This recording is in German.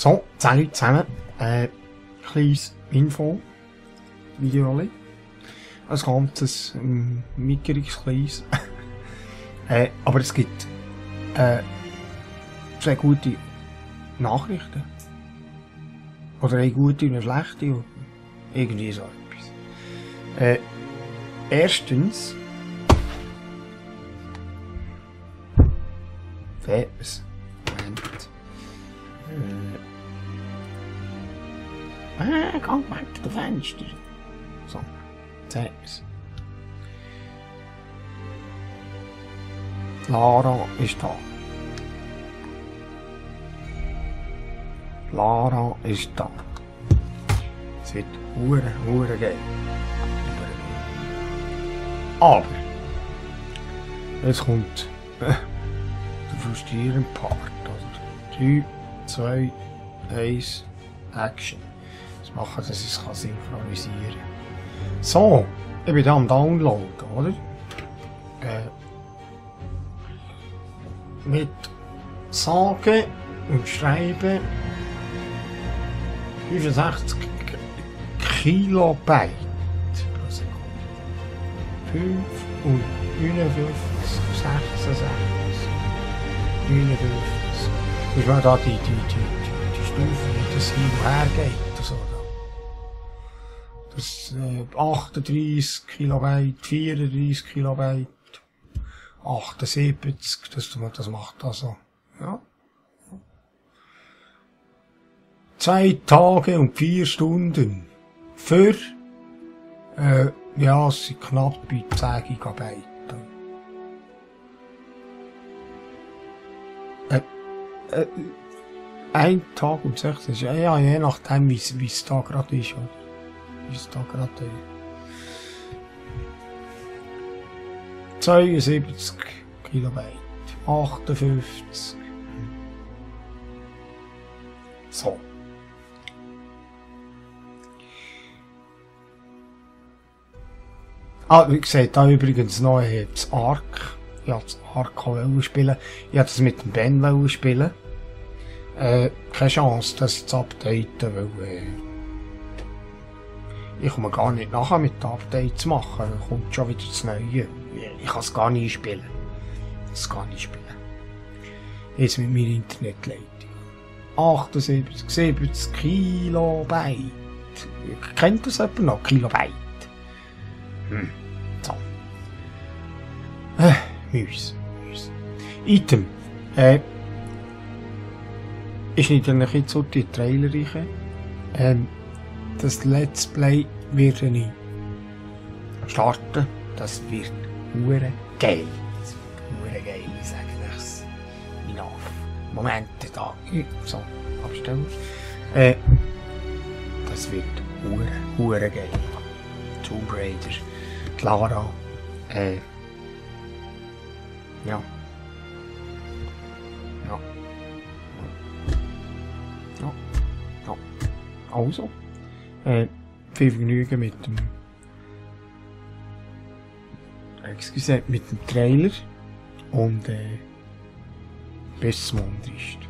So, salut zusammen. Kleines Info-Video. Ein ganzes, mickriges kleines. Aber es gibt zwei gute Nachrichten. Oder eine gute und eine schlechte. Oder irgendwie so etwas. Erstens. Moment. Gang weg den Fenster. So, zeig mir's. Lara ist da. Lara ist da. Es wird hure geil. Aber jetzt kommt der frustrierende Part. Oder? 3, 2, 1, Action. Das machen, dass ich es synchronisieren kann. So, ich bin da am Downloaden, oder? Mit Sagen und Schreiben 65 Kilobyte pro Sekunde. 5 und 59, 66, 59. Muss man da die Stufen, wie das hin und her geht. So. Das 38 Kilobyte, 34 Kilobyte, 78, das macht also, ja. 2 Tage und 4 Stunden für, ja, es sind knapp bei 10 Gigabyte. Ein Tag und 6, ja, je nachdem, wie es da gerade ist, oder? Wie es da gerade ist. 72 Kilobyte, 58. So. Wie gesagt, da übrigens noch das Ark. Ich wollte das Ark spielen. Ich wollte das mit dem Ben spielen. Keine Chance, das zu updaten, weil ich komme gar nicht nachher mit den Updates zu machen. Dann kommt schon wieder das Neue. Ich kann es gar nicht spielen. Jetzt mit meiner Internetleitung. 78, 70 Kilobyte. Kennt das jemand noch? Kilobyte. So. Müs. Item. Ich schneide euch jetzt so die Trailer rein. Das Let's Play wird ich starten. Das wird hure geil. Ich sage euch's. Moment, da. So, abstellen. Das wird hure geil. Tomb Raider. Lara. Ja. Also. Viel Vergnügen mit dem. Mit dem Trailer. Und bis zum Mondricht.